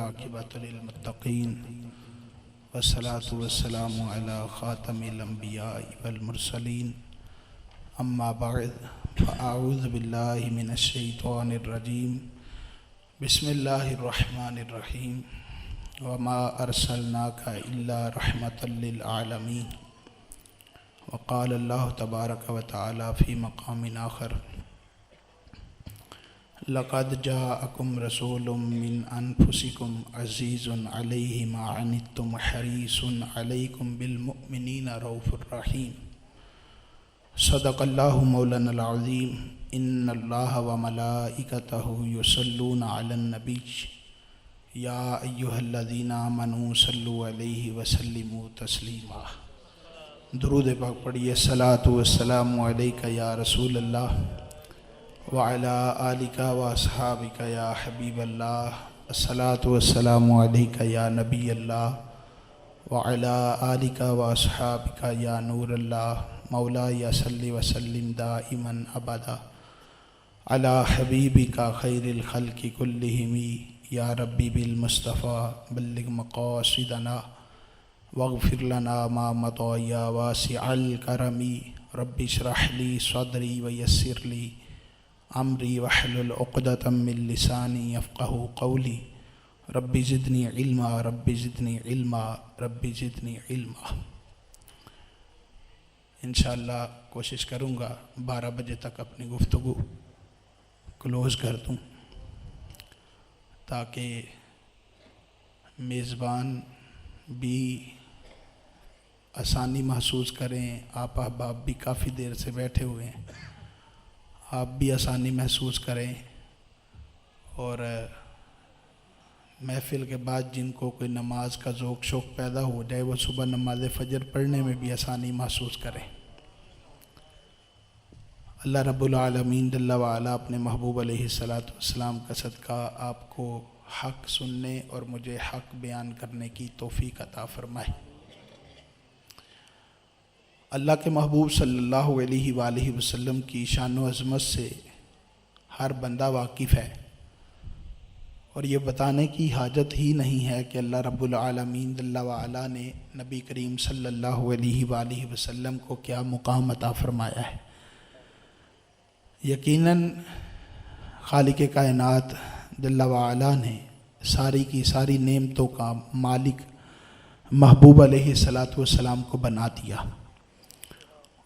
वल्लाकिबतु लिल्मुत्तक़ीन वस्सलातु वस्सलामु अला ख़ातमिल अंबियाइ वल मुरसलीन अम्मा बअद फ़अऊज़ु बिल्लाहि मिनश शैतानिर रजीम बिस्मिल्लाहिर रहमानिर रहीम वमा अरसलनाका इल्ला रहमतल लिल आलमीन वक़ाल अल्लाहु तबारक व तआला फ़ी मक़ामिन आख़र लक़द जाअकुम रसूलुम मिन अनफुसिकुम अज़ीज़ुन अलैहि मा अनित्तुम हरीसुन अलैकुम बिल मुमिनीना रऊफ़ुर रहीम सदक़ल्लाहु मौलानल अज़ीम इन्नल्लाह व मलाइकतहु युसल्लूना अलन नबी या अय्युहल्लज़ीना आमनू सल्लु अलैहि व सल्लिमू तस्लीमा। दुरूद पाक पढ़िए। सलातु वस्सलामु अलैका या रसूलल्लाह व अला आलिका व अस्हाबिका या हबीबल्लाह। अस्सलातु वस्सलामु अलैका या नबी अल्लाह व अला आलिका व अस्हाबिका या नूरल्लाह। मौला या सल्लि व सल्लिम दाइमन अबदा अला हबीबिका खैरिल खल्क़ि कुल्लिहिमी या रब्बी बिल मुस्तफ़ा बल्लिग मक़ासिदना वग़फ़िर लना मा मदा या वासिअल करमी रब्बि इश्रह ली सदरी व यस्सिर ली अमरी वहलुल उक़दतम मिन लिसानी यफ़क़हू क़ौली रब्बि ज़िदनी इल्मा रब्बि ज़िदनी इल्मा रब्बि ज़िदनी इल्मा। इंशाअल्लाह कोशिश करूँगा 12 बजे तक अपनी गुफ्तगू क्लोज़ कर दूँ ताकि मेज़बान भी आसानी महसूस करें, आप अहबाब भी काफ़ी देर से बैठे हुए हैं, आप भी आसानी महसूस करें और महफ़िल के बाद जिनको कोई नमाज का ज़ौक़ शौक़ पैदा हो जाए वो सुबह नमाज फ़जर पढ़ने में भी आसानी महसूस करें। अल्लाह रब्बुल आलमीन जल्ला व अला अपने महबूब अलैहिस्सलातु वस्सलाम का सदका आपको हक़ सुनने और मुझे हक़ बयान करने की तौफ़ीक़ अता फ़रमाए। अल्लाह के महबूब सल्लल्लाहु अलैहि वालैहि वसल्लम की शान व अज़मत से हर बंदा वाकिफ़ है और ये बताने की हाजत ही नहीं है कि अल्लाह रब्बुल आलमीन जल्ला व अला ने नबी करीम सल्लल्लाहु अलैहि वालैहि वसल्लम को क्या मुक़ाम अता फ़रमाया है। यकीनन खालिक़े कायनात जल्ला व अला ने सारी की सारी नेमतों का मालिक महबूब अलैहिस्सलातु वस्सलाम को बना दिया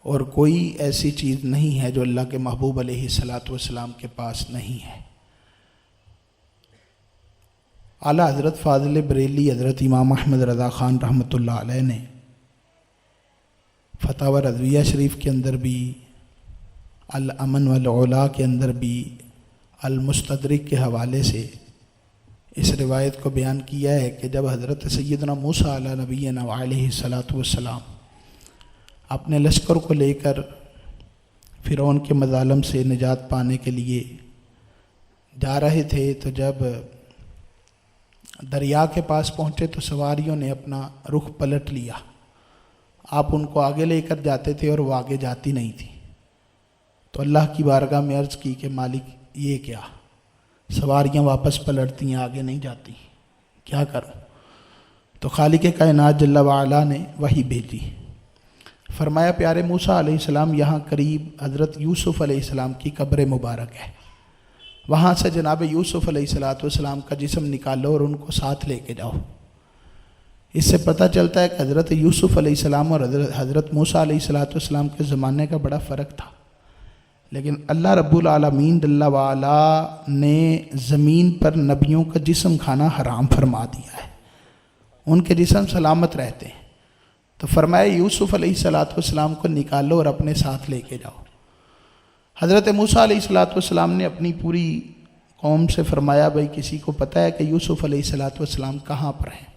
और कोई ऐसी चीज़ नहीं है जो अल्लाह के महबूब अलैहिस्सलातु वस्सलाम के पास नहीं है। आला हज़रत फ़ाज़िल बरेली हज़रत इमाम अहमद रज़ा ख़ान रहमतुल्लाह अलैह ने फ़तावा रज़विया शरीफ के अंदर भी, अल अमन वल उला के अंदर भी, अल मुस्तदरिक के हवाले से इस रिवायत को बयान किया है कि जब हज़रत सैयदना मूसा अला नबीना अलैहिस्सलातु वस्सलाम अपने लश्कर को लेकर फ़िरौन के मज़ालम से निजात पाने के लिए जा रहे थे तो जब दरिया के पास पहुँचे तो सवारियों ने अपना रुख पलट लिया। आप उनको आगे लेकर जाते थे और वो आगे जाती नहीं थी। तो अल्लाह की बारगाह में अर्ज़ की कि मालिक ये क्या, सवारियाँ वापस पलटती हैं, आगे नहीं जाती, क्या करूँ। तो खालिक़े कायनात जल्ला व अला ने वही भेजी। फरमाया प्यारे मूसा अलैहिस्सलाम यहाँ करीब हज़रत यूसुफ़ अलैहिस्सलाम की कब्र मुबारक है, वहाँ से जनाब यूसुफ़ अलैहिस्सलातु वस्सलाम का जिस्म निकालो और उनको साथ लेके जाओ। इससे पता चलता है कि हज़रत यूसुफ़ अलैहिस्सलाम और हज़रत मूसा अलैहिस्सलातु वस्सलाम के ज़माने का बड़ा फ़र्क था, लेकिन अल्लाह रब्बुल आलमीन जल्ला व अला ने ज़मीन पर नबियों का जिस्म खाना हराम फरमा दिया है, उनके जिस्म सलामत रहते हैं। तो फरमाया यूसुफ़ अलैहिस्सलातु वस्सलाम को निकालो और अपने साथ लेके जाओ। हज़रत मूसा अलैहिस्सलातु वस्सलाम ने अपनी पूरी कौम से फरमाया भाई किसी को पता है कि यूसुफ़ अलैहिस्सलातु वस्सलाम कहाँ पर हैं।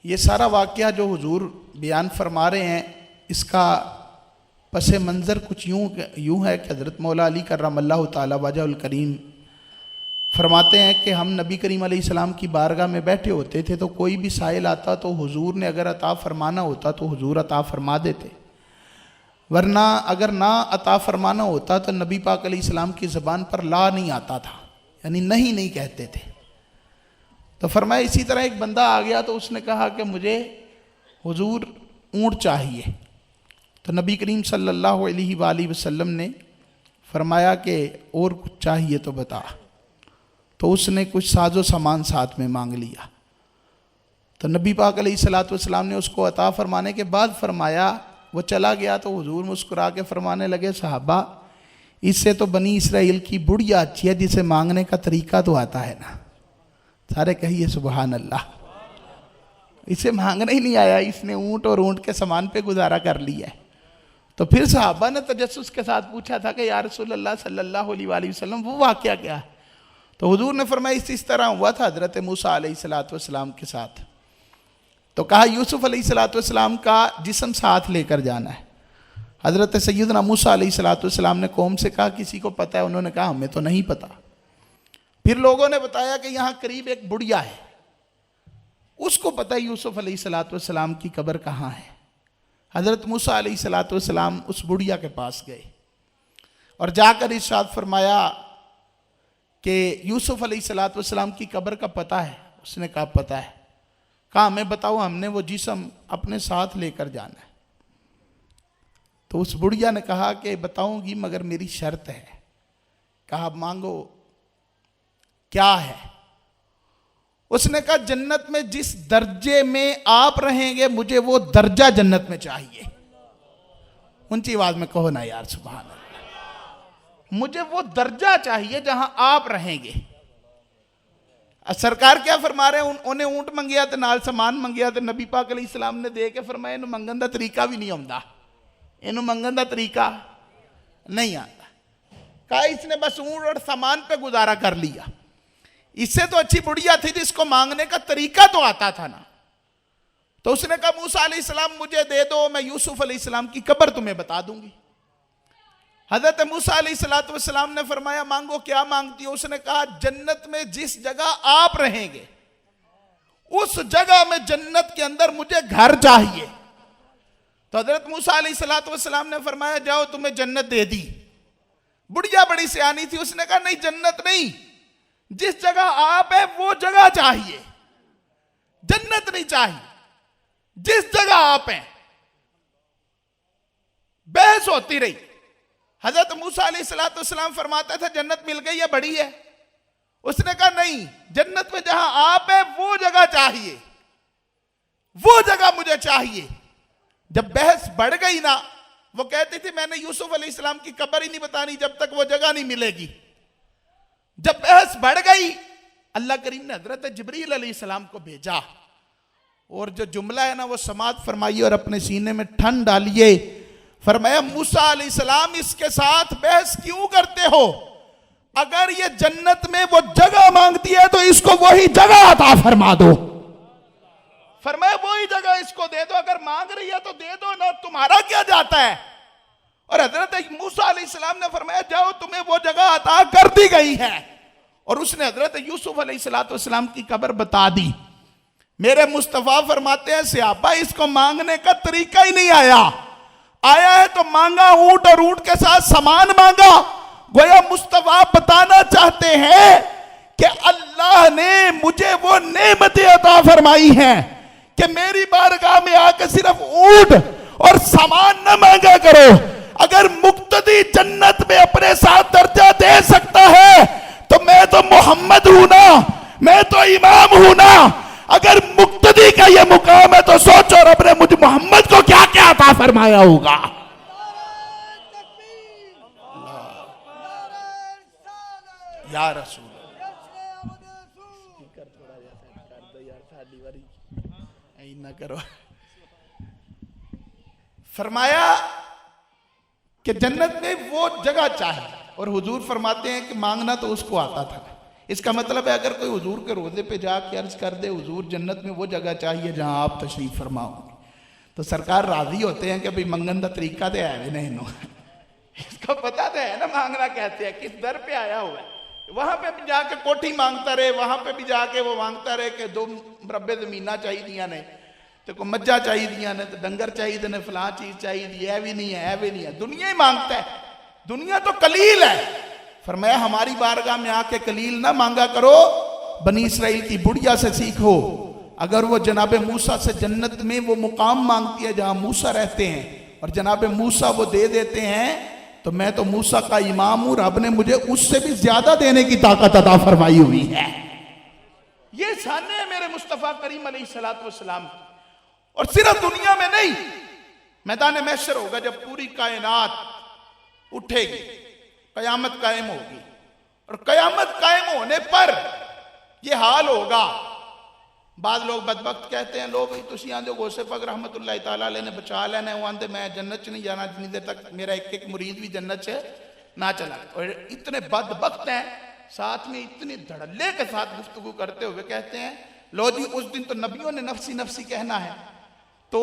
ये सारा वाक़या जो हुजूर बयान फरमा रहे हैं इसका पस मंज़र कुछ यूँ है कि हज़रत मौला अली कर्रमल्लाहु ताला वजहुल करीम फरमाते हैं कि हम नबी करीम अलैहिस्सलाम की बारगाह में बैठे होते थे तो कोई भी साइल आता तो हुजूर ने अगर अता फरमाना होता तो हुजूर अता फरमा देते, वरना अगर ना अता फरमाना होता तो नबी पाक अलैहिस्सलाम की ज़बान पर ला नहीं आता था, यानी नहीं कहते थे। तो फरमाया इसी तरह एक बंदा आ गया तो उसने कहा कि मुझे हुजूर ऊँट चाहिए। तो नबी करीम सल्लल्लाहु अलैहि वसल्लम ने फरमाया कि और कुछ चाहिए तो बता। तो उसने कुछ साजो सामान साथ में मांग लिया। तो नबी पाक अलैहिस्सलातु वस्सलाम ने उसको अता फरमाने के बाद फरमाया, वो चला गया तो हुजूर मुस्कुरा के फरमाने लगे, सहाबा इससे तो बनी इसराइल की बुढ़िया अच्छी है, जिसे मांगने का तरीका तो आता है ना। सारे कहिए सुबहान अल्लाह। इसे मांगना ही नहीं आया, इसने ऊँट और ऊँट के सामान पे गुजारा कर लिया है। तो फिर सहाबा ने तजस्सुस के साथ पूछा था कि या रसूलल्लाह सल्लल्लाहु अलैहि वसल्लम वो वाक़या क्या है? तो हुजूर ने फरमाया इस तरह हुआ था हज़रत मूसा अलैहिस्सलातु वस्सलाम के साथ। तो कहा यूसुफ अलैहिस्सलातु वस्सलाम का जिस्म साथ लेकर जाना है। हज़रत सैयदना मूसा अलैहिस्सलातु वस्सलाम ने कौम से कहा किसी को पता है? उन्होंने कहा हमें तो नहीं पता। फिर लोगों ने बताया कि यहाँ करीब एक बुढ़िया है, उसको पता है यूसुफ अलैहिस्सलातु वस्सलाम की कब्र कहाँ है। हज़रत मूसा अलैहिस्सलातु वस्सलाम उस बुढ़िया के पास गए और जाकर इरशाद फरमाया कि यूसुफ अलैहिस्सलातु वस्सलाम की कब्र का पता है? उसने कहा पता है। कहा हमें बताओ, हमने वो जिस्म अपने साथ लेकर जाना है। तो उस बुढ़िया ने कहा कि बताऊंगी मगर मेरी शर्त है। कहा मांगो, क्या है? उसने कहा जन्नत में जिस दर्जे में आप रहेंगे मुझे वो दर्जा जन्नत में चाहिए। ऊंची आवाज में कहो ना यार सुभान अल्लाह। मुझे वो दर्जा चाहिए जहां आप रहेंगे। सरकार क्या फरमा रहे हैं? उन्हें ऊंट मंगिया तो नाल समान मंगिया तो नबी पाक अलैहिस्सलाम ने दे के फरमाया इन्हू मंगन का तरीका भी नहीं आंदा, इन्हू मंगन का तरीका नहीं आता। कहा इसने बस ऊंट और सामान पे गुजारा कर लिया। इससे तो अच्छी बुढ़िया थी जिसको मांगने का तरीका तो आता था ना। तो उसने कहा मूसा अलैहिस्सलाम मुझे दे दो, मैं यूसुफ अलैहिस्सलाम की कब्र तुम्हें बता दूंगी। हजरत मूसा अलैहिस्सलातु वस्सलाम ने फरमाया मांगो, क्या मांगती हो? उसने कहा जन्नत में जिस जगह आप रहेंगे उस जगह में जन्नत के अंदर मुझे घर चाहिए। तो हजरत मूसा अलैहिस्सलातु वस्सलाम ने फरमाया जाओ तुम्हें जन्नत दे दी। बुढ़िया बड़ी सियानी थी, उसने कहा नहीं जन्नत नहीं, जिस जगह आप है वो जगह चाहिए, जन्नत नहीं चाहिए, जिस जगह आप हैं। बहस होती रही। हजरत मूसा अलैहिस्सलातु वस्सलाम फरमाता था जन्नत मिल गई है, बड़ी है। उसने कहा नहीं, जन्नत में जहां आप है वो जगह चाहिए, वो जगह मुझे चाहिए। जब बहस बढ़ गई ना, वो कहती थी मैंने यूसुफ अलैहिस्सलाम की कब्र ही नहीं बतानी जब तक वो जगह नहीं मिलेगी। जब बहस बढ़ गई, अल्लाह करीम ने हजरत जिब्रील अलैहिस्सलाम को भेजा और जो जुमला है ना वो समात फरमाइए और अपने सीने में ठंड डालिए। फरमाया मूसा अलैहिस्सलाम इसके साथ बहस क्यों करते हो? अगर ये जन्नत में वो जगह मांगती है तो इसको वही जगह अता फरमा दो। फरमाया वही जगह इसको दे दो, अगर मांग रही है तो दे दो ना, तुम्हारा क्या जाता है। और हजरत मूसा अलैहिस्सलाम ने फरमाया जाओ तुम्हें वो जगह अता कर दी गई है। और उसने हजरत यूसुफ अलैहिस्सलातु वस्सलाम की कब्र बता दी। मेरे मुस्तफा फरमाते हैं सहाबा इसको मांगने का तरीका ही नहीं आया, आया है तो मांगा ऊंट और ऊंट के साथ सामान मांगा। गोया मुस्तफा बताना चाहते हैं कि अल्लाह ने मुझे वो नेमतें अता फरमाई हैं कि मेरी बारगाह में आकर सिर्फ ऊंट और सामान न मांगा करो। अगर मुक्तदी जन्नत में अपने साथ दर्जा दे सकता है तो मैं तो मोहम्मद हूं ना, मैं तो इमाम हूं ना। अगर मुक्तदी का ये मुकाम है तो सोचो रब ने मुझे मोहम्मद को क्या क्या अता फरमाया होगा। या रसूल ना करो। फरमाया कि जन्नत में वो जगह चाहे। और हुजूर फरमाते हैं कि मांगना तो उसको आता था। इसका मतलब है अगर कोई हुजूर के रोज़े पे जाके अर्ज कर दे हुजूर जन्नत में वो जगह चाहिए जहां आप तशरीफ फरमाओगे, तो सरकार राजी होते हैं कि भाई मंगन का तरीका तो है नहीं नो इसको पता तो है ना मांगना कहते हैं, किस दर पे आया हुआ है। वहां पे भी जाके कोठी मांगता रहे, वहां पे भी जाके वो मांगता रहे कि 2 मरबे जमीना चाहिए ने, तो को मज्जा चाहिए ने, तो डंगर चाहिए ने, फलां चीज चाहिए, है भी नहीं है, भी नहीं है। दुनिया ही मांगता है, दुनिया तो कलील है। फरमाया हमारी बारगाह में आके कलील ना मांगा करो, बनी इसराइल की बुढ़िया से सीखो, अगर वो जनाब मूसा से जन्नत में वो मुकाम मांगती है जहां मूसा रहते हैं और जनाब मूसा वो दे देते हैं, तो मैं तो मूसा का इमाम हूं, रब ने मुझे उससे भी ज्यादा देने की ताकत अता फरमाई हुई है। ये शान है मेरे मुस्तफा करीम अलैहिस्सलातु वस्सलाम। और सिर्फ दुनिया में नहीं, मैदान महशर होगा जब पूरी कायनात उठेगी, कयामत कायम होगी, और कयामत कायम होने पर यह हाल होगा। बाद लोग बदबख्त कहते हैं, लोग तुसी आंदे गौसे पाक रहमतुल्लाह ताला अलैह ने बचा लेना, वो आंदे मैं जन्नत च नहीं जाना जितनी देर तक मेरा एक एक मुरीद भी जन्नत से ना चला। और इतने बदबख्त हैं, साथ में इतने धड़ल्ले के साथ गुफ्तगू करते हुए कहते हैं, लो जी उस दिन तो नबियों ने नफसी नफसी कहना है, तो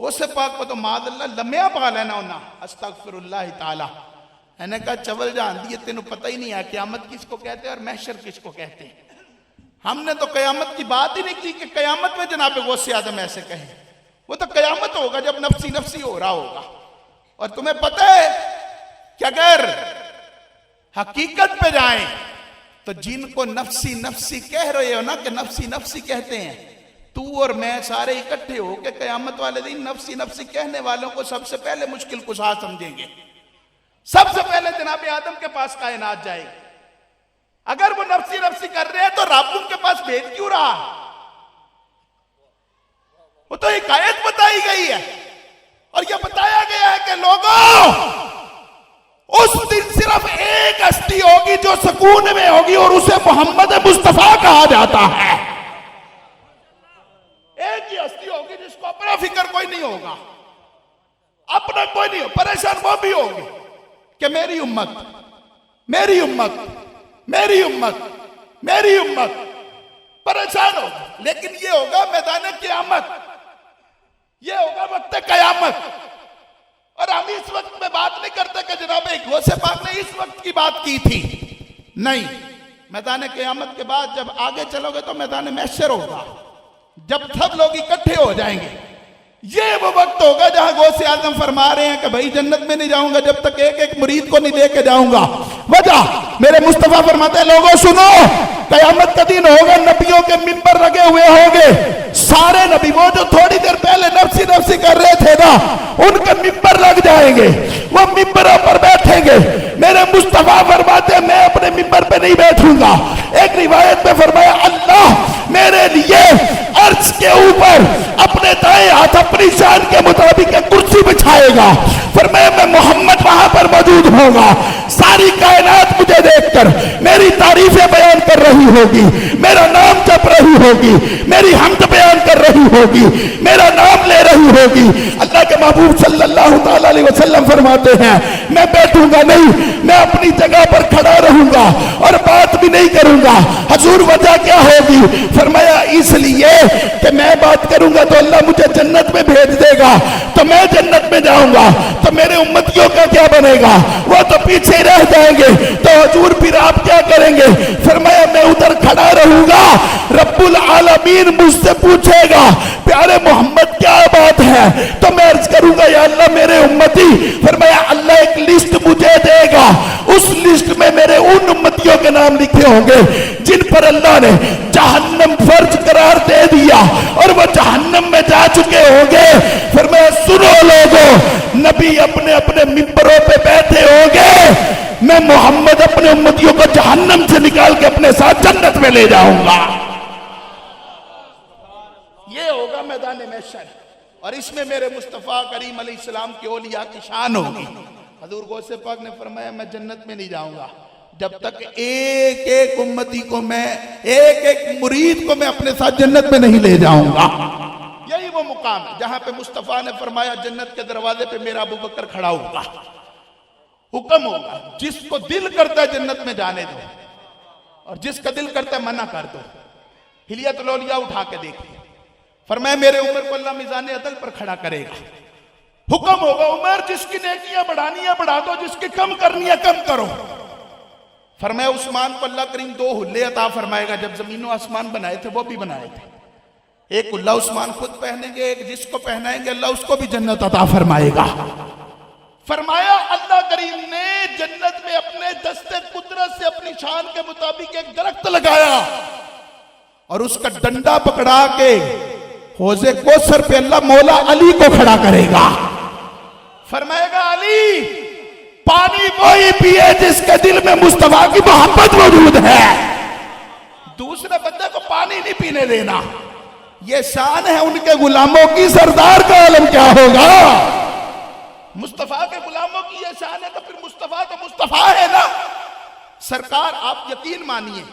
गौसे पाक को तो मादल्ला लम्या पा लेना होना अस्तगफिरुल्लाह ताला। मैंने कहा चवल जान दिए, तेनों पता ही नहीं है क़यामत किसको कहते हैं और महशर किसको कहते हैं। हमने तो कयामत की बात ही नहीं की कि कयामत में जनाब गौसे आजम ऐसे कहें। वो तो कयामत होगा जब नफसी नफसी हो रहा होगा। और तुम्हें पता है कि अगर हकीकत पे जाएं तो जिनको नफसी नफसी कह रहे हो ना, कि नफसी नफसी कहते हैं, तू और मैं सारे इकट्ठे हो के कयामत वाले दिन नफसी नफसी कहने वालों को सबसे पहले मुश्किल कुशा समझेंगे। सबसे पहले जनाब आदम के पास कायनात जाएगी। अगर वो नफसी नफसी कर रहे हैं तो रब उनके पास भेज क्यों रहा? वो तो एक आयत बताई गई है और यह बताया गया है कि लोगों उस दिन सिर्फ एक हस्ती होगी जो सुकून में होगी और उसे मोहम्मद मुस्तफा कहा जाता है। एक ही हस्ती होगी जिसको अपना फिक्र कोई नहीं होगा, अपना कोई नहीं हो, परेशान वो भी होगी कि मेरी उम्मत मेरी उम्मत मेरी उम्मत मेरी उम्मत, परेशान होगा। लेकिन ये होगा मैदान क़यामत, ये होगा वक्त क़यामत। और हम इस वक्त में बात नहीं करते कि जनाब गौसे पाक ने इस वक्त की बात की थी, नहीं। मैदान क़यामत के बाद जब आगे चलोगे तो मैदान महशर होगा, जब सब लोग इकट्ठे हो जाएंगे। ये वो वक्त होगा जहां गौसे आजम फरमा रहे हैं कि भाई जन्नत में नहीं जाऊंगा जब तक एक एक मुरीद को नहीं लेके जाऊंगा। वजह मेरे मुस्तफा फरमाते हैं, लोगों सुनो, कयामत का दिन होगा, नबियों के मिंबर लगे हुए होंगे, सारे नबी वो जो थोड़ी देर पहले नफसी नफसी कर रहे थे ना, उनके मिंबर लग जाएंगे, वो मिंबरों पर बैठेंगे। मेरे मुस्तफा फरमाते हैं, मैं अपने मिंबर पे नहीं बैठूंगा। एक रिवायत में फरमाया, अल्लाह मेरे लिए अर्श के ऊपर अपने दाएं हाथ अपनी शान के मुताबिक एक कुर्सी बिछाएगा, फरमाया मैं मोहम्मद वहां पर मौजूद होगा। सारी कायनात मुझे देखकर मेरी तारीफें बयान कर रही होगी, मेरा नाम जप रही होगी, मेरी हमद बयान कर रही होगी, मेरा नाम ले रही होगी। अल्लाह के महबूब सल्लल्लाहु ताला अलैहि वसल्लम फरमाते हैं, मैं बैठूंगा नहीं, मैं अपनी जगह पर खड़ा रहूंगा और बात भी नहीं करूंगा। हुजूर वजह क्या होगी? फरमाया इसलिए कि मैं बात करूंगा तो अल्लाह मुझे जन्नत में भेज देगा, तो मैं जन्नत में जाऊंगा, तो मेरे उम्मतियों का क्या बनेगा? वो तो पीछे रह जाएंगे। तो हुजूर फिर आप क्या करेंगे? फरमाया मैं उधर खड़ा रहूंगा, रब्बुल आलमीन मुझसे पूछेगा, प्यारे मोहम्मद क्या बात है? तो मैं अर्ज करूंगा, या अल्लाह मेरे उम्मती। फरमाया अल्लाह एक लिस्ट मुझे देगा, उस लिस्ट में मेरे उन उम्मतियों के नाम लिखे होंगे जिन पर अल्लाह ने जहन्नम फर्ज करार दे दिया और वो जहन्नम में जा चुके होंगे। फरमाया सुनो लोगों, नबी अपने अपने मिंबरों पे बैठे होंगे, मैं मोहम्मद अपने उम्मतियों को जहन्नम से निकाल के अपने साथ जन्नत में ले जाऊंगा। ये होगा मैदान महशर, और इसमें मेरे मुस्तफा करीम अलैहिस्सलाम के औलिया की शान होगी। हजूर गौसे पाक ने फरमाया मैं जन्नत में नहीं जाऊंगा जब तक एक एक उम्मती को मैं, एक एक मुरीद को मैं अपने साथ जन्नत में नहीं ले जाऊंगा। यही वो मुकाम है जहां पे मुस्तफा ने फरमाया जन्नत के दरवाजे पे मेरा अबू बकर खड़ा होगा, हुक्म होगा जिसको दिल करता है जन्नत में जाने दो और जिसका दिल करता है मना कर दो। हिलियत लौलिया उठा के देखिए, फरमाया मेरे उम्र को अल्लाह मिजान अदल पर खड़ा करेगा। हुक्म होगा उमर जिसकी नेकियां बढ़ानी है बढ़ा दो, जिसकी कम करनी है कम करो। फरमाया उस्मान को अल्लाह करीम दो हुल्ले अता फरमाएगा, जब जमीन आसमान बनाए थे वो भी बनाए थे। एक हुल्ला उस्मान खुद पहनेंगे, एक जिसको पहनाएंगे अल्लाह उसको भी जन्नत अता फरमाएगा। फरमाया अल्लाह करीम ने जन्नत में अपने दस्ते कुदरत से अपनी शान के मुताबिक एक दरख्त लगाया, और उसका डंडा पकड़ा के हौजे कौसर पे अल्लाह मौला अली को खड़ा करेगा। फरमाएगा अली पानी वही पिए जिसके दिल में मुस्तफा की मोहब्बत मौजूद है, दूसरे बंदे को पानी नहीं पीने देना। ये शान है उनके गुलामों की, सरदार का आलम क्या होगा। मुस्तफा के गुलामों की ये शान है तो फिर मुस्तफा तो मुस्तफा है ना। सरकार आप यकीन मानिए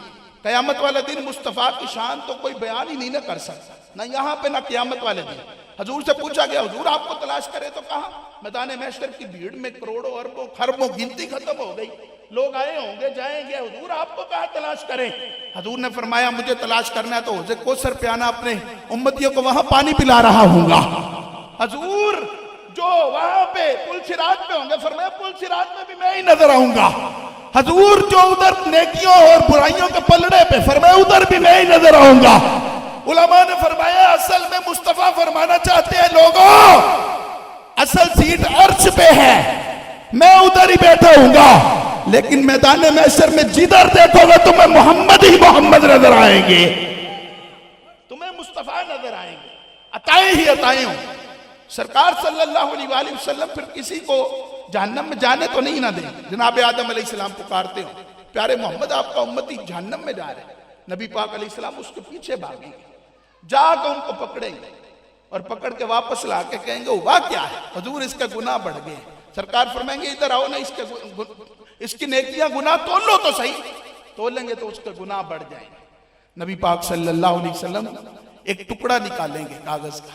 कयामत वाले दिन मुस्तफा की शान तो कोई बयान ही नहीं ना कर सकता, ना यहाँ पे ना कयामत वाले दिन। हजूर से पूछा गया हुजूर आपको तलाश करे तो कहा, मैदान महशर की भीड़ में करोड़ों अरबों खरबों गिनती खत्म हो गई, लोग आए होंगे जाएंगे, हुजूर आपको कहा तलाश करें। हजूर ने फरमाया मुझे तलाश करना है तो हौजे कौसर पे आना, अपने उम्मतियों को वहां पानी पिला रहा हूंगा। हजूर जो वहां पे पुल सिरात पे होंगे, फरमाया पुल सिरात में भी मैं ही नजर आऊंगा। हजूर जो उधर नेकियों और बुराइयों के पलड़े पे, फरमाया उधर भी मैं ही नजर आऊंगा। उलमा ने फरमाया असल में मुस्तफा फरमाना चाहते हैं लोगों असल सीट अर्श पे है, मैं उधर ही बैठा हूंगा, लेकिन मैदान महशर में जिधर देखोगे तुम्हें मोहम्मद ही मोहम्मद नजर आएंगे, तुम्हें मुस्तफा नजर आएंगे, अताए ही अताए हो। सरकार सल्लल्लाहु अलैहि वसल्लम फिर किसी को जहन्नम में जाने तो नहीं ना दें। जनाब आदम अलैहिस्सलाम पुकारते हो प्यारे मोहम्मद आपका उम्मती जहन्नम में जा रहे, नबी पाक अलैहिस्सलाम उसके पीछे भागेंगे, जाकर उनको पकड़ेंगे और पकड़ के वापस ला के कहेंगे हुआ क्या है। हजूर इसका गुनाह बढ़ गए। सरकार फरमाएंगे इधर आओ ना, इसकी नेकियां गुनाह तोल लो तो सही, तोलेंगे तो उसके गुनाह बढ़ जाएंगे। नबी पाक सल्लल्लाहु अलैहि वसल्लम एक टुकड़ा निकालेंगे कागज का,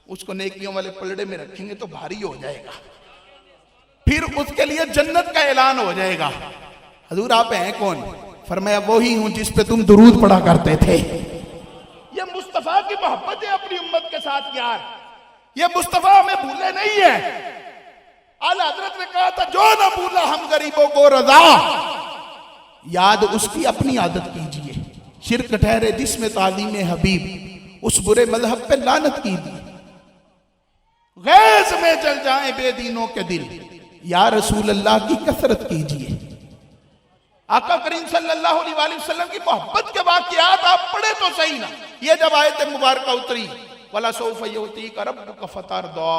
उसको नेकियों वाले पलड़े में रखेंगे तो भारी हो जाएगा, फिर उसके लिए जन्नत का ऐलान हो जाएगा। हजूर आप हैं कौन? फरमाया वो ही हूं जिस पे तुम दुरूद पढ़ा करते थे। ये मुस्तफा की मोहब्बत है अपनी उम्मत के साथ यार, ये मुस्तफा हमें भूले नहीं है। आला हजरत ने कहा था जो ना भूला हम गरीबों को रजा, याद उसकी अपनी आदत कीजिए, शिरक ठहरे जिसमें तालीम हबीब, उस बुरे मजहब पे लानत कीजिए, गैस में जल जाएं बेदीनों के दिल, या रसूल अल्लाह की कसरत कीजिए। आका करीम सल्लल्लाहु अलैहि वसल्लम की मोहब्बत के वाक़यात आप पढ़े तो सही ना। ये जब आयत मुबारक उतरी वला सौफ युतीका रब्बुका फतरदा,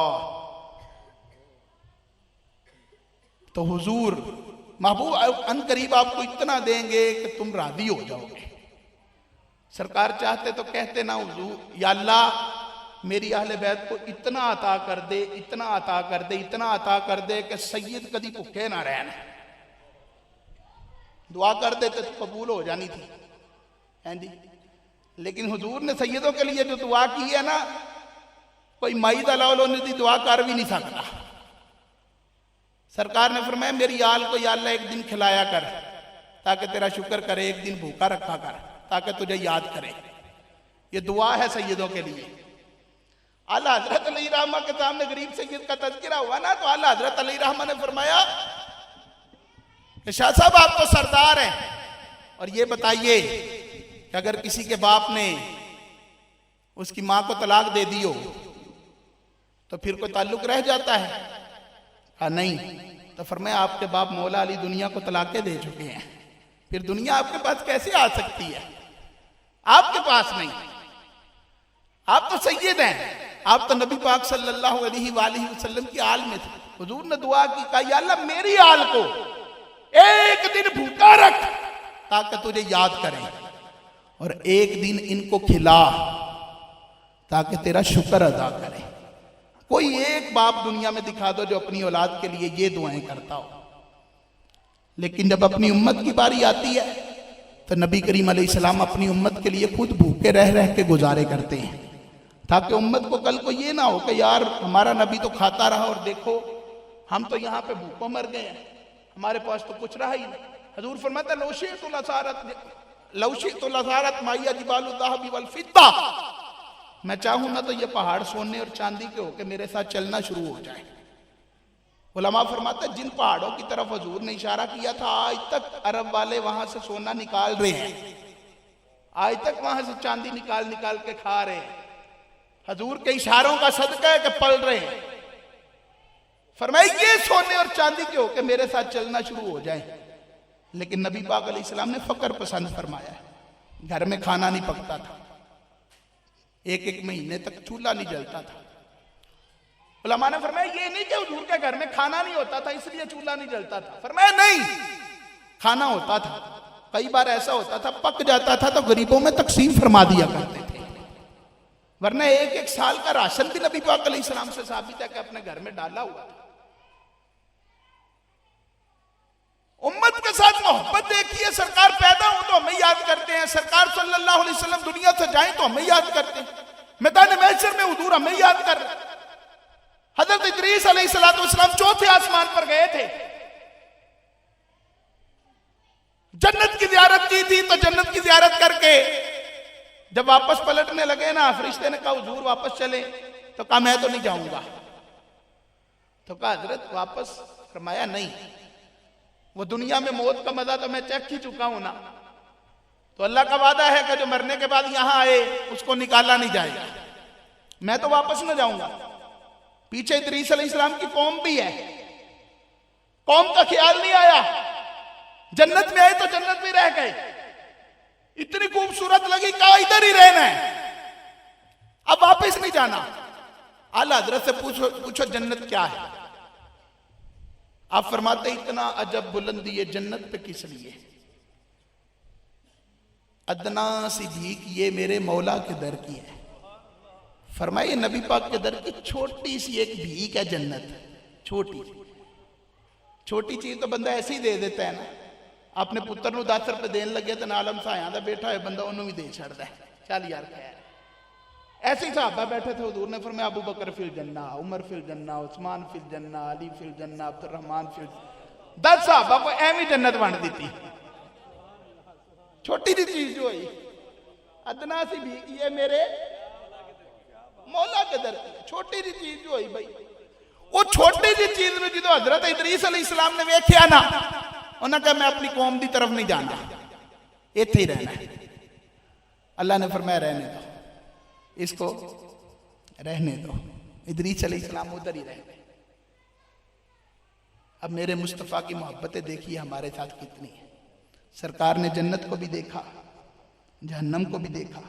तो हुजूर महबूब अनकरीब आपको इतना देंगे कि तुम राजी हो जाओगे। सरकार चाहते तो कहते ना हुजूर या अल्लाह मेरी अहले बैत को इतना अता कर दे, इतना अता कर दे, इतना अता कर दे कि सैयद कदी भूखे ना रहना। दुआ कर देते तो कबूल हो जानी थी हैं जी, लेकिन हुजूर ने सैयदों के लिए जो दुआ की है ना, कोई माई दलालो ने दी दुआ कर भी नहीं सकता। सरकार ने फरमाया मेरी आल को या अल्लाह एक दिन खिलाया कर ताकि तेरा शुक्र करे, एक दिन भूखा रखा कर ताकि तुझे याद करे। ये दुआ है सैयदों के लिए। आला हजरत अली रहमा के सामने गरीब सैयद का तज़किरा हुआ ना, तो आला हजरत अली रहमा ने फरमाया कि शाह साहब आप तो सरदार हैं, और ये बताइए कि अगर किसी के बाप ने उसकी मां को तलाक दे दी हो तो फिर कोई ताल्लुक रह जाता है? हाँ नहीं। तो फरमाया आपके बाप मौला अली दुनिया को तलाकें दे चुके हैं, फिर दुनिया आपके पास कैसे आ सकती है? आपके पास नहीं, आप तो सैयद हैं, आप तो नबी पाक सल्लल्लाहु अलैहि वसल्लम की आल में थे। हुजूर ने दुआ की, कहा या अल्लाह मेरी आल को एक दिन भूखा रख ताकि तुझे याद करें, और एक दिन इनको खिला ताकि तेरा शुक्र अदा करें। कोई एक बाप दुनिया में दिखा दो जो अपनी औलाद के लिए ये दुआएं करता हो। लेकिन जब अपनी उम्मत की बारी आती है तो नबी करीम अलैहिस्सलाम अपनी उम्मत के लिए खुद भूखे रह रह के गुजारे करते हैं, ताकि उम्मत को कल को ये ना हो कि यार हमारा नबी तो खाता रहा और देखो हम तो यहाँ पे भूखों मर गए हैं, हमारे पास तो कुछ रहा ही नहीं। हजूर फरमाता लौशितु लसारत माइया जिबालु ज़हबी वल फिद्दा, मैं चाहूं ना तो ये पहाड़ सोने और चांदी के होके मेरे साथ चलना शुरू हो जाए। उलमा फरमाते जिन पहाड़ों की तरफ हजूर ने इशारा किया था आज तक अरब वाले वहां से सोना निकाल रहे हैं, आज तक वहां से चांदी निकाल निकाल के खा रहे हैं। हजूर के इशारों का सदका है कि पल रहे हैं। फरमाइए ये सोने और चांदी के होके मेरे साथ चलना शुरू हो जाए। लेकिन नबी पाक अलैहिस्सलाम ने फकर पसंद फरमाया है। घर में खाना नहीं पकता था, एक एक महीने तक चूल्हा नहीं जलता था। उलमा ने फरमाया ये नहीं कि हुजूर के घर में खाना नहीं होता था इसलिए चूल्हा नहीं जलता था। फरमाया नहीं, खाना होता था, कई बार ऐसा होता था पक जाता था तो गरीबों में तकसीम फरमा दिया करते थे, वरना एक एक साल का राशन भी नबी पाक अलैहिस्सलाम से साबित है कि अपने घर में डाला हुआ था। उम्मत के साथ मोहब्बत देखिए, सरकार पैदा हो तो हमें याद करते हैं, सरकार सल्लल्लाहु अलैहि वसल्लम दुनिया से जाए तो हमें याद करते हैं, मैदान महशर में हुजूर हमें याद कर रहे। हजरत इदरीस अलैहिस्सलाम चौथे आसमान पर गए थे, जन्नत की ज़ियारत की थी, तो जन्नत की ज़ियारत करके जब वापस पलटने लगे ना, फरिश्ते ने कहा हुजूर वापस चले, तो कहा मैं तो नहीं जाऊंगा। तो कहा हजरत वापस? फरमाया नहीं, वो दुनिया में मौत का मजा तो मैं चख ही चुका हूं ना, तो अल्लाह का वादा है कि जो मरने के बाद यहां आए उसको निकाला नहीं जाएगा, मैं तो वापस ना जाऊंगा। पीछे इदरीस अलैहिस्सलाम की कौम भी है, कौम का ख्याल नहीं आया, जन्नत में आए तो जन्नत में रह गए, इतनी खूबसूरत लगी, कहा इधर ही रहना है, अब वापस नहीं जाना। आला हजरत से पूछो जन्नत क्या है? आप फरमाते इतना अजब बुलंदी है जन्नत पे किस लिए? अदना सी भीख ये मेरे मौला के दर की है। फरमाइए नबी पाक के दर की छोटी सी एक भीख है जन्नत, छोटी छोटी चीज तो बंदा ऐसे ही दे देता है ना, अपने पुत्र ਨੂੰ 10 रुपए देन लगे तो नालम साया दा बैठा है बंदा उन्होंने भी दे छड़दा है, चल यार खैर। ऐसे ही साहबा बैठे थे, हुजूर ने फरमाया अबू बकर फिल जन्ना, उमर फिल जन्ना, उस्मान फिल जन्ना, अली फिल जन्ना, अब्दुर्रहमान फिल, 10 साहबा को एवं जन्नत वंड दी। छोटी सी चीज जो है अदना सी भी ये मेरे मौला के दर की, छोटी सी चीज जो है भाई, वो छोटी सी चीज में जो हजरत इदरीस अलैहिस्सलाम ने वेख्या ना, उन्होंने कहा मैं अपनी कौम की तरफ नहीं जाना, इत्थे ही रहना है। अल्लाह ने फरमाया रहने दो इसको, रहने दो। इदरीस अलैहिस्सलाम उधर ही रह गए। अब मेरे मुस्तफ़ा की मोहब्बतें देखिए हमारे साथ कितनी है। सरकार ने जन्नत को भी देखा, जहन्नम को भी देखा,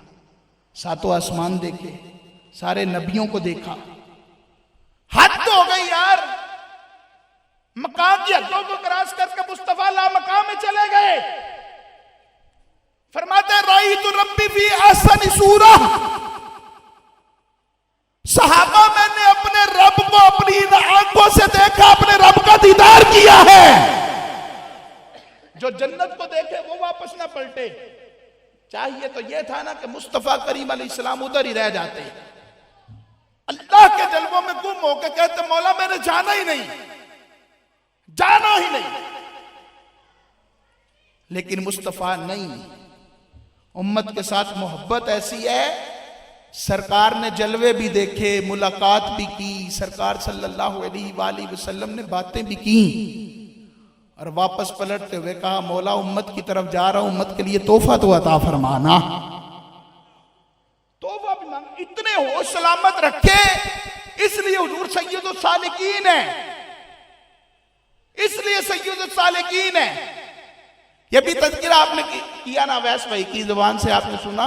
सातों आसमान देखे, सारे नबियों को देखा। हद तो हो गई यार, मकाम की हदों को क्रॉस करके मुस्तफ़ा ला मकाम में चले गए। फरमाते राई तो रब्बी फी अहसनी सूरा, सहाबा मैंने अपने रब को अपनी आंखों से देखा, अपने रब का दीदार किया है। जो जन्नत को देखे वो वापस ना पलटे। चाहिए तो यह था ना कि मुस्तफा करीम अलैहिस्सलाम उधर ही रह जाते, अल्लाह के जलवों में गुम होकर कहते मौला मैंने जाना ही नहीं, जाना ही नहीं। लेकिन मुस्तफा नहीं, उम्मत के साथ मोहब्बत ऐसी है, सरकार ने जलवे भी देखे, मुलाकात भी की, सरकार सल्लल्लाहु अलैहि वसल्लम ने बातें भी की, और वापस पलटते हुए कहा मौला उम्मत की तरफ जा रहा हूं, उम्मत के लिए तोहफा तो अता फरमाना। तोहफा भी मांग, इतने होश सलामत रखे, इसलिए हुजूर सैयदुस सालिकीन है, इसलिए सैयदुस सालिकीन है। यह भी तज़किरा आपने किया ना वैस भाई की जुबान से, आपने सुना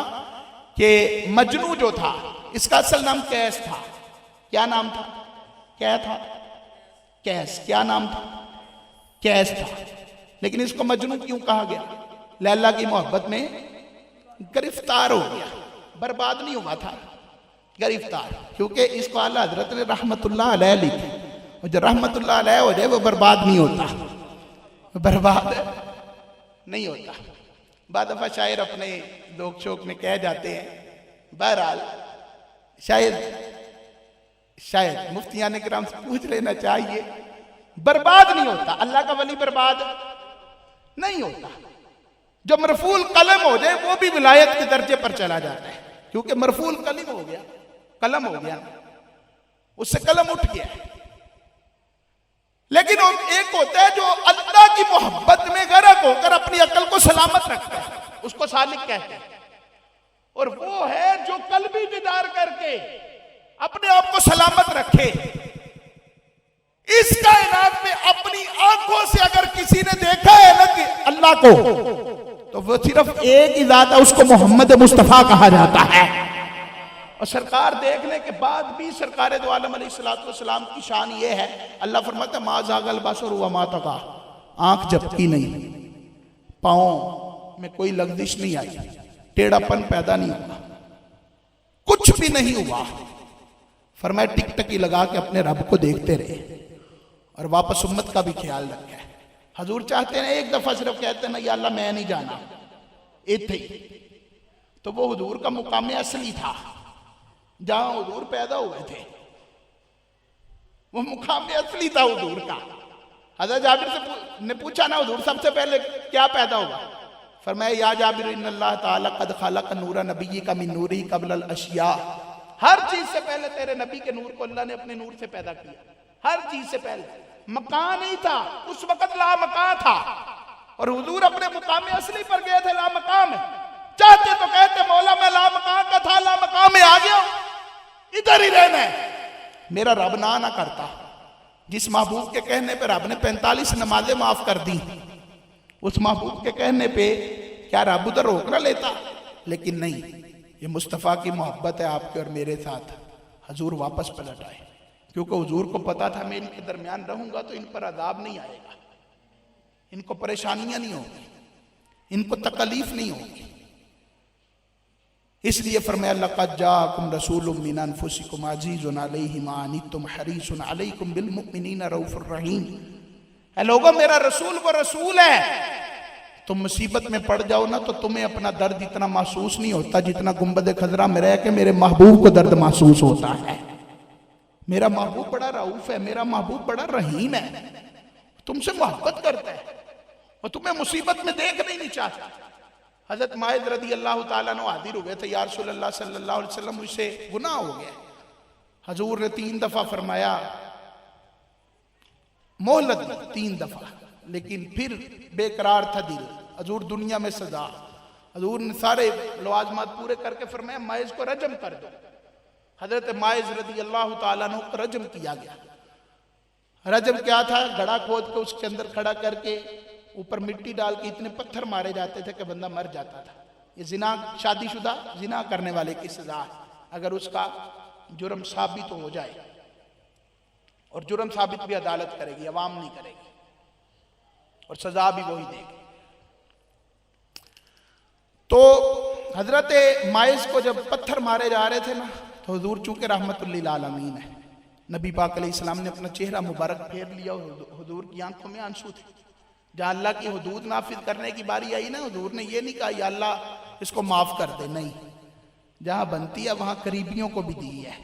कि मजनू जो था इसका असल नाम कैस था। क्या नाम था? क्या था? कैस। क्या नाम था? कैस था। लेकिन इसको मजनू क्यों कहा गया? लैला की मोहब्बत में गिरफ्तार हो गया, बर्बाद नहीं हुआ था, गिरफ्तार। क्योंकि इसको आला हजरत ने रहमतुल्लाह अलैह लिखी, और जो रहमतुल्लाह अलैह हो जाए वो बर्बाद नहीं होता, बर्बाद नहीं होता। बाद दफा शायर अपने लोक शोक में कह जाते हैं, बहरहाल शायद मुफ्तियान किराम से पूछ लेना चाहिए, बर्बाद नहीं होता, अल्लाह का वली बर्बाद नहीं होता। जो मरफूल कलम हो जाए वो भी विलायत के दर्जे पर चला जाता है, क्योंकि मरफूल कलम हो गया, कलम हो गया, उससे कलम उठ गया। लेकिन एक होता है जो अल्लाह की मोहब्बत में गर्क होकर अपनी अकल को सलामत रखता है, उसको सालिक कहते हैं। और वो है जो कल्बी दीदार करके अपने आप को सलामत रखे। इस कायनात में अपनी आंखों से अगर किसी ने देखा है ना कि अल्लाह को, तो वो सिर्फ एक ही जात है, उसको मोहम्मद मुस्तफ़ा कहा जाता है। और सरकार देखने के बाद भी सरकार दो आलम अलैहिस्सलाम की शान ये है, अल्लाह फरमाता है मा ज़ागल बसर व मा तग़ा, आंख झपकी नहीं, पाँव में कोई लग्जिश नहीं आई, टेढ़ापन पैदा नहीं हुआ, कुछ भी नहीं हुआ। फरमाया टिकटकी लगा के अपने रब को देखते रहे और वापस उम्मत का भी ख्याल रखे। हजूर चाहते हैं एक दफा सिर्फ कहते हैं ना या अल्लाह मैं नहीं जाना इथे, तो वो हुजूर का मुकाम असली था जहां हुजूर पैदा हुए थे, वो मुकाम असली था हुजूर का। हज़रत जाबिर से ने पूछा ना हुजूर सबसे पहले क्या पैदा हुआ, फरमाया या जाबिर इन्नल्लाह ताला कद खलक़ नूरा नबिय्यिका मिन नूरी क़ब्ल अल अशिया, हर चीज से पहले तेरे नबी के नूर को अल्लाह ने अपने नूर से पैदा किया, हर चीज से पहले। मकान नहीं था उस वक्त, ला मकान था, और हुजूर अपने मुकाम असली पर गए थे ला मकाम। चाहते तो कहते मौला मैं ला मकान का था, ला मकाम में आ गया, इधर ही रहना है। मेरा रब ना करता, जिस महबूब के कहने पे रब ने 45 नमाजें माफ कर दी, उस महबूब के कहने पे क्या रब उधर रोक ना लेता? लेकिन नहीं, ये मुस्तफ़ा की मोहब्बत है आपके और मेरे साथ। हजूर वापस पलट आए, क्योंकि हुजूर को पता था मैं इनके दरमियान रहूंगा तो इन पर अजाब नहीं आएगा, इनको परेशानियां नहीं होगी, इनको तकलीफ नहीं होगी। इसलिए फरमाया लक़द जाअकुम रसूलुम मिन अनफुसिकुम अज़ीज़ुन अलैहि मा अनित्तुम हरीसुन अलैकुम बिल मुमिनीना रऊफ़ुर रहीम। ऐ लोगों, मेरा रसूल वो रसूल है, तुम मुसीबत में पड़ जाओ ना तो तुम्हें अपना दर्द इतना महसूस नहीं होता जितना गुंबद खजरा में रह के मेरे महबूब को दर्द महसूस होता है। मेरा महबूब बड़ा रऊफ है, मेरा महबूब बड़ा रहीम है, तुमसे मोहब्बत करता है और तुम्हें मुसीबत में देखना ही नहीं चाहता। हजरत माइज रदी अल्लाह ताला अन्हु हाजिर हुए थे, या रसूलल्लाह सल्लल्लाहु अलैहि वसल्लम मुझसे गुनाह हो गया। हजूर ने 3 दफा फरमाया मोहलत दी, 3 दफा, लेकिन फिर बेकरार था दिल। हजूर दुनिया में सजा, हजूर ने सारे लवाजमात पूरे करके फरमाया माइज को रजम कर दो। हजरत माइज रदी अल्लाह ताला अन्हु को रजम किया गया। रजम क्या था? गड़ा खोद के उसके अंदर खड़ा करके ऊपर मिट्टी डाल के इतने पत्थर मारे जाते थे कि बंदा मर जाता था। ये जिना, शादीशुदा जिना करने वाले की सजा है, अगर उसका जुर्म साबित हो जाए, और जुर्म साबित भी अदालत करेगी, अवाम नहीं करेगी, और सजा भी वही देगी। तो हजरत माइज को जब पत्थर मारे जा रहे थे ना, तो हुजूर चूंकि रहमतुल्लिल आलमीन है, नबी पाक अलैहिस्सलाम ने अपना चेहरा मुबारक फेर लिया, हुजूर की आंखों में आंसू थे। जहां अल्लाह की हुदूद नाफिज करने की बारी आई ना, हुजूर ने ये नहीं कहा या अल्लाह इसको माफ कर दे, नहीं, जहां बनती है वहां करीबियों को भी दी है,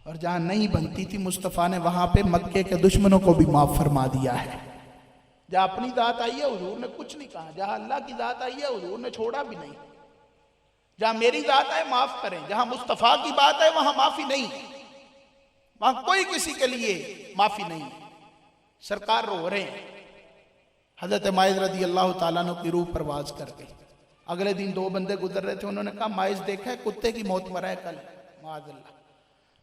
और जहां नहीं बनती थी मुस्तफ़ा ने वहां पे मक्के के दुश्मनों को भी माफ फरमा दिया है। जहां अपनी जात आई है हुजूर ने कुछ नहीं कहा, जहां अल्लाह की जात आई है हुजूर ने छोड़ा भी नहीं। जहां मेरी जात है माफ करें, जहां मुस्तफ़ा की बात है वहां माफी नहीं, वहां कोई किसी के लिए माफी नहीं। सरकार रो रहे हैं। हजरत माइज रदी अल्लाह ताला अन्हु की रूह परवाज कर गई। अगले दिन 2 बंदे गुजर रहे थे, उन्होंने कहा माइज देखा है कुत्ते की मौत मरा है कल, माअज़ल्लाह।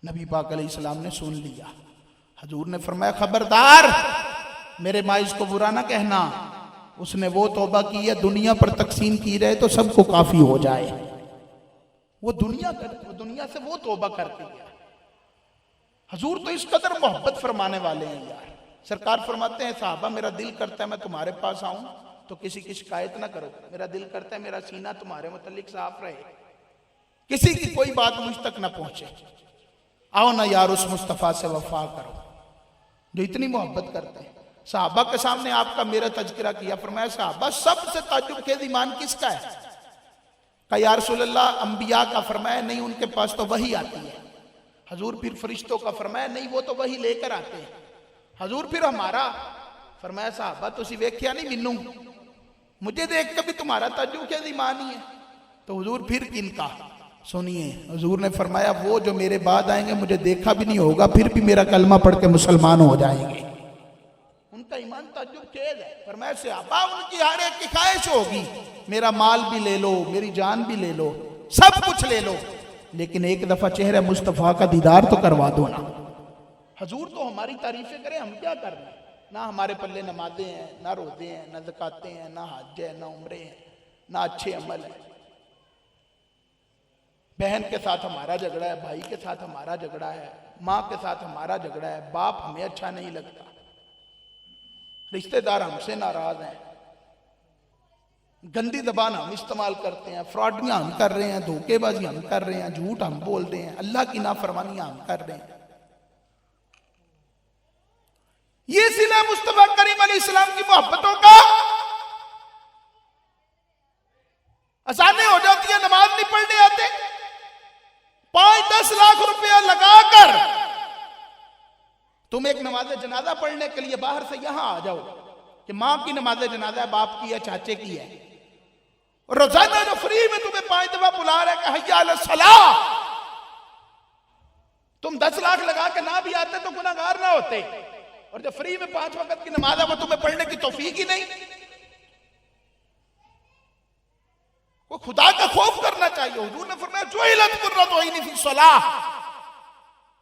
नबी पाक अलैहिस्सलाम ने सुन लिया। हजूर ने फरमाया खबरदार, मेरे माइज को बुरा ना कहना, उसने वो तौबा की है दुनिया पर तकसीम की रहे तो सबको काफी हो जाए। वो दुनिया से वो तौबा करके गया। हजूर तो इस कदर मोहब्बत फरमाने वाले हैं यार। सरकार फरमाते हैं साहबा मेरा दिल करता है मैं तुम्हारे पास आऊं तो किसी की शिकायत ना करो, मेरा दिल करता है मेरा सीना तुम्हारे मुतल्लिक साफ रहे, किसी की कोई बात मुझ तक ना पहुंचे। आओ ना यार उस मुस्तफ़ा से वफा करो जो इतनी मोहब्बत करते हैं। साहबा के सामने आपका मेरा तज़किरा किया, फरमाया साहबा सबसे ताज्जुब खेज ईमान किसका है? का या रसूलल्लाह अंबिया का, फरमाया नहीं उनके पास तो वही आती है। हजूर फिर फरिश्तों का, फरमाया नहीं वो तो वही लेकर आते हैं। हजूर फिर हमारा, फरमाया साहबा तुसी वेख्या नहीं मिनू, मुझे देख के भी तुम्हारा ताज्जुब खेज ईमान ही है। तो हुजूर फिर किनका? सुनिए, हुजूर ने फरमाया वो जो मेरे बाद आएंगे मुझे देखा भी नहीं होगा फिर भी मेरा कलमा पढ़ के मुसलमान हो जाएंगे, उनका ईमान ताज्जुब खेज है। फरमाया सहाबा उनकी हर एक की ख्वाहिश होगी मेरा माल भी ले लो, मेरी जान भी ले लो, सब कुछ ले लो, लेकिन एक दफा चेहरे मुस्तफ़ा का दीदार तो करवा दो ना। हजूर तो हमारी तारीफें करें, हम क्या कर रहे हैं? ना हमारे पल्ले नमाजें हैं, ना रोजे हैं, ना ज़कातें हैं, ना हज है, ना उम्रे हैं, ना अच्छे अमल है। बहन के साथ हमारा झगड़ा है, भाई के साथ हमारा झगड़ा है, माँ के साथ हमारा झगड़ा है, बाप हमें अच्छा नहीं लगता, रिश्तेदार हमसे नाराज हैं, गंदी जबान हम इस्तेमाल करते हैं, फ्रॉडियां हम कर रहे हैं, धोखेबाजी हम कर रहे हैं, झूठ हम बोल रहे हैं, अल्लाह की नाफरमानियां हम कर रहे हैं। ये सिला मुस्तफा करीम अलैहिस्सलाम की मोहब्बतों का। अजानें हो जाती है, नमाज नहीं पढ़ने आते, 5-10 लाख रुपया लगाकर तुम एक नमाज जनाजा पढ़ने के लिए बाहर से यहां आ जाओ कि मां की नमाज जनाजा है, बाप की है, चाचे की है, और रोजाना जो फ्री में तुम्हें 5 दफा बुला रहे कि हय्या अला सलाह, तुम 10 लाख लगा के ना भी आते तो गुनाहगार ना होते, और जो फ्री में 5 वक्त की नमाज है वो तुम्हें पढ़ने की तौफीक ही नहीं। वो खुदा का खौफ करना चाहिए। हुजूर ने फरमाया जुइलत कुर्रतु ऐनी फी सलाह,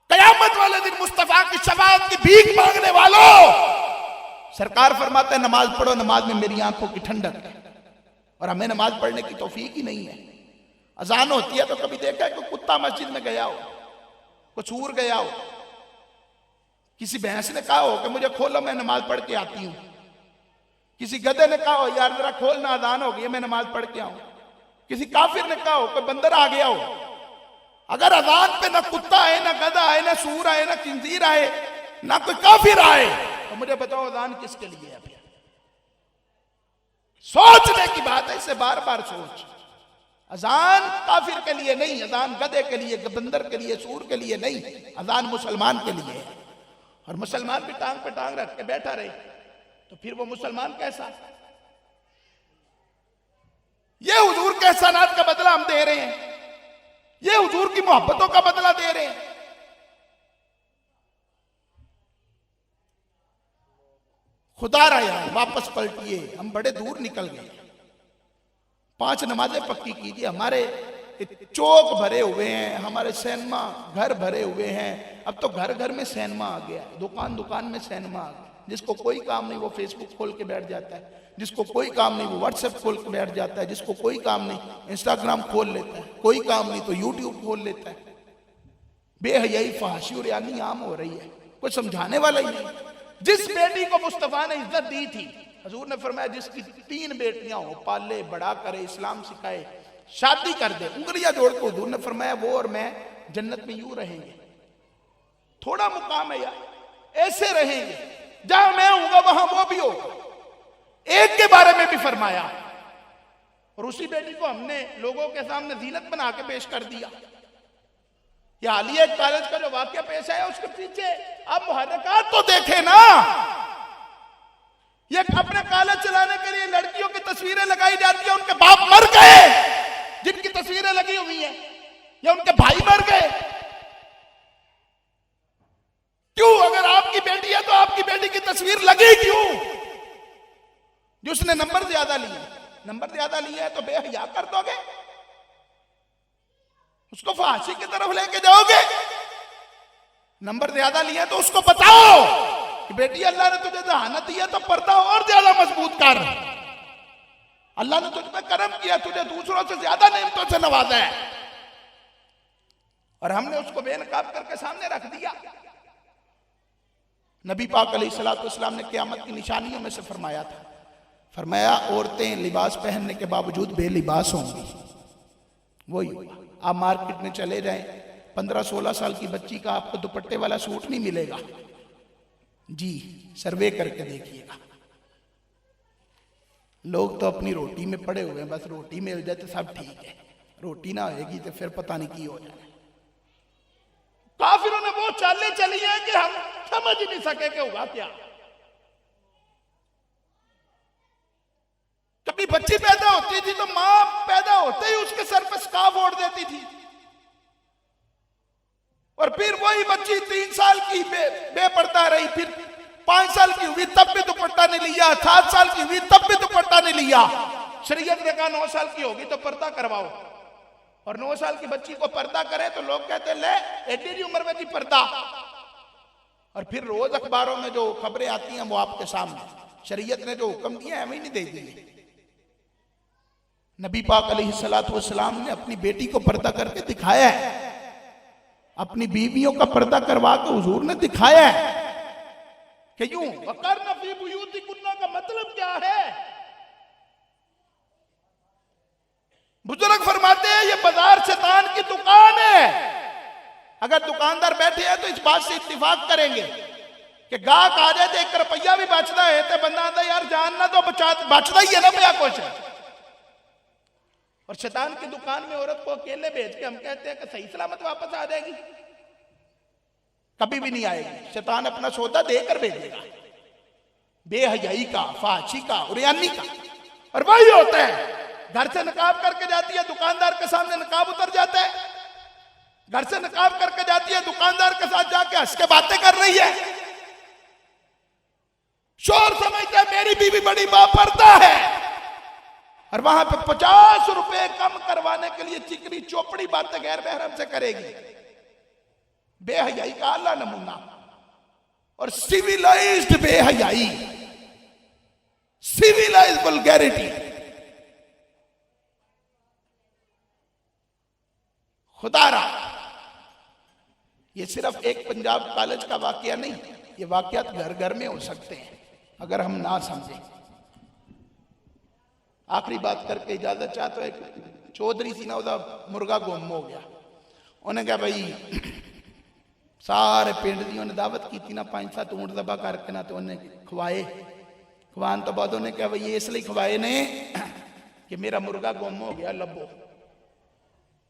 कयामत वाले दिन मुस्तफा की शफाअत की भीख मांगने वालों, सरकार फरमाते हैं नमाज पढ़ो, नमाज में मेरी आंखों की ठंडक है, और हमें नमाज पढ़ने की तौफीक ही नहीं है। अजान होती है तो कभी देखा है कि कुत्ता मस्जिद में गया हो, कुछ सूर गया हो, किसी भैंस ने कहा हो कि मुझे खोलो मैं नमाज पढ़ के आती हूं, किसी गधे ने कहा हो यार जरा खोलना अजान हो गई मैं नमाज पढ़ के आऊं, किसी काफिर ने कहा हो कोई बंदर आ गया हो। अगर अजान पे ना कुत्ता आए, ना गधा आए, ना सूर आए, ना खिंजीर आए, ना कोई काफिर आए, तो मुझे बताओ अजान किसके लिए है? सोचने की बात है, इसे बार बार सोच। अजान काफिर के लिए नहीं, अजान गधे के लिए, बंदर के लिए, सूर के लिए नहीं, अजान मुसलमान के लिए है। और मुसलमान भी टांग पे टांग रख के बैठा रहे तो फिर वो मुसलमान कैसा? ये हुजूर के एहसानात का बदला हम दे रहे हैं, ये हुजूर की मोहब्बतों का बदला दे रहे हैं। खुदा रहा वापस पलटिए, हम बड़े दूर निकल गए। 5 नमाजें पक्की कीजिए। हमारे चौक भरे हुए हैं, हमारे सिनेमा घर भरे हुए हैं, अब तो घर घर में सिनेमा आ गया, दुकान दुकान में सिनेमा आ गया। जिसको कोई काम नहीं वो फेसबुक खोल के बैठ जाता है, जिसको कोई काम नहीं वो व्हाट्सएप खोल के बैठ जाता है, जिसको कोई काम नहीं इंस्टाग्राम खोल लेता है, कोई काम नहीं तो यूट्यूब खोल लेता है। बेहयाई, फहाशी और यानी आम हो रही है, कोई समझाने वाला ही नहीं। जिस बेटी को मुस्तफा ने इज्जत दी थी, हजूर ने फरमाया जिसकी 3 बेटियां हो, पाले बड़ा करे, इस्लाम सिखाए, शादी कर दे, उंगलियां जोड़ के हजूर ने फरमाया वो और मैं जन्नत में यूं रहेंगे। थोड़ा मुकाम है यार, ऐसे रहेंगे, जहां मैं हूंगा वहां वो भी होगा। एक के बारे में भी फरमाया, और उसी बेटी को हमने लोगों के सामने जीनत बना के पेश कर दिया। ये हालिया कॉलेज का जो वाकया पेश आया उसके पीछे आप मुहर्रिकात तो देखे ना। ये अपने कॉलेज चलाने के लिए लड़कियों की तस्वीरें लगाई जाती है, उनके बाप मर गए जिनकी तस्वीरें लगी हुई हैं, या उनके भाई मर गए। क्यों? अगर आपकी बेटी है तो आपकी बेटी की तस्वीर लगी क्यों? जिसने नंबर ज्यादा लिए है तो बेहया कर दोगे, उसको फांसी की तरफ लेके जाओगे। नंबर ज्यादा लिए तो उसको बताओ कि बेटी अल्लाह ने तुझे जहानत दी है तो पर्दा और ज्यादा मजबूत कर। अल्लाह ने तुझ पे करम किया, तुझे दूसरों से ज्यादा नेमतों से नवाजा है, और हमने उसको बेनकाब करके सामने रख दिया। नबी पाक अलैहिस्सलाम ने क़यामत की निशानियों में से फरमाया था, फरमाया औरतें लिबास पहनने के बावजूद बेलिबास होंगी। वही होगा। आप मार्केट में चले जाएं, 15-16 साल की बच्ची का आपको दुपट्टे वाला सूट नहीं मिलेगा जी, सर्वे करके देखिएगा। लोग तो अपनी रोटी में पड़े हुए हैं, बस रोटी मिल जाए तो सब ठीक है, रोटी ना होगी तो फिर पता नहीं की हो जाए। काफिरों ने वो चालें चली है कि हम समझ ही नहीं सके कि होगा क्या। कभी बच्ची पैदा होती थी तो मां पैदा होते ही उसके सर पर स्कार्फ ओढ़ देती थी, और फिर वही बच्ची 3 साल की बेपर्दा रही, फिर 5 साल की हुई तब भी दुपट्टा नहीं लिया, 7 साल की हुई तब भी दुपट्टा नहीं लिया। शरीयत ने कहा 9 साल की होगी तो पर्दा करवाओ, और 9 साल की बच्ची को पर्दा करे तो लोग कहते ले एडी उम्र में जी पर्दा। और फिर रोज अखबारों में जो खबरें आती हैं वो आपके सामने, शरीयत ने जो हुक्म दिया हमें नहीं दे दिए। नबी पाक अलैहिस्सलातु वस्सलाम ने अपनी बेटी को पर्दा करके दिखाया है, अपनी बीवियों का पर्दा करवा के हुजूर ने दिखाया है कि यूं वक़रना फी बुयूतिकुन्ना का मतलब क्या है। बुजुर्ग फरमाते हैं ये बाजार शैतान की दुकान है। अगर दुकानदार बैठे हैं तो इस बात से इत्तिफाक करेंगे कि गाहक आ जाए तो 1 रुपया भी बचता है तो बंदा आता यार जानना तो बचता ही है ना भैया कुछ। और शैतान की दुकान में औरत को अकेले भेज के हम कहते हैं कि सही सलामत वापस आ जाएगी, कभी भी नहीं आएगी। शैतान अपना सौदा देकर भेजेगा, बेहयाई का, फाहशी का, उरियानी का। और वही होता है, घर से नकाब करके जाती है, दुकानदार के सामने नकाब उतर जाता है। घर से नकाब करके जाती है, दुकानदार के साथ जाके हंस के बातें कर रही है। शोर समझता है मेरी बीवी बड़ी बापर्दा है, और वहां पे 50 रुपए कम करवाने के लिए चिकनी चोपड़ी बातें गैर महरम से करेगी। बेहयाई का आला नमूना। और सिविलाइज्ड बेहयाई, सिविलाइज्ड वल्गैरिटी। खुदारा, ये सिर्फ एक पंजाब कॉलेज का वाकया नहीं, ये वाकयात घर घर में हो सकते हैं अगर हम ना समझें। आखिरी बात करके इजाजत चाहते हो, एक चौधरी सी ना उदा मुर्गा गुम हो गया। उन्हें कहा भाई सारे पिंड दी उन्हें दावत की ना, 5-7 ऊंट दबा करके ना, तो उन्हें खवाए। खवान तो बाद उन्हें कहा भाई ये इसलिए खवाए ने कि मेरा मुर्गा गुम हो गया, लब्बो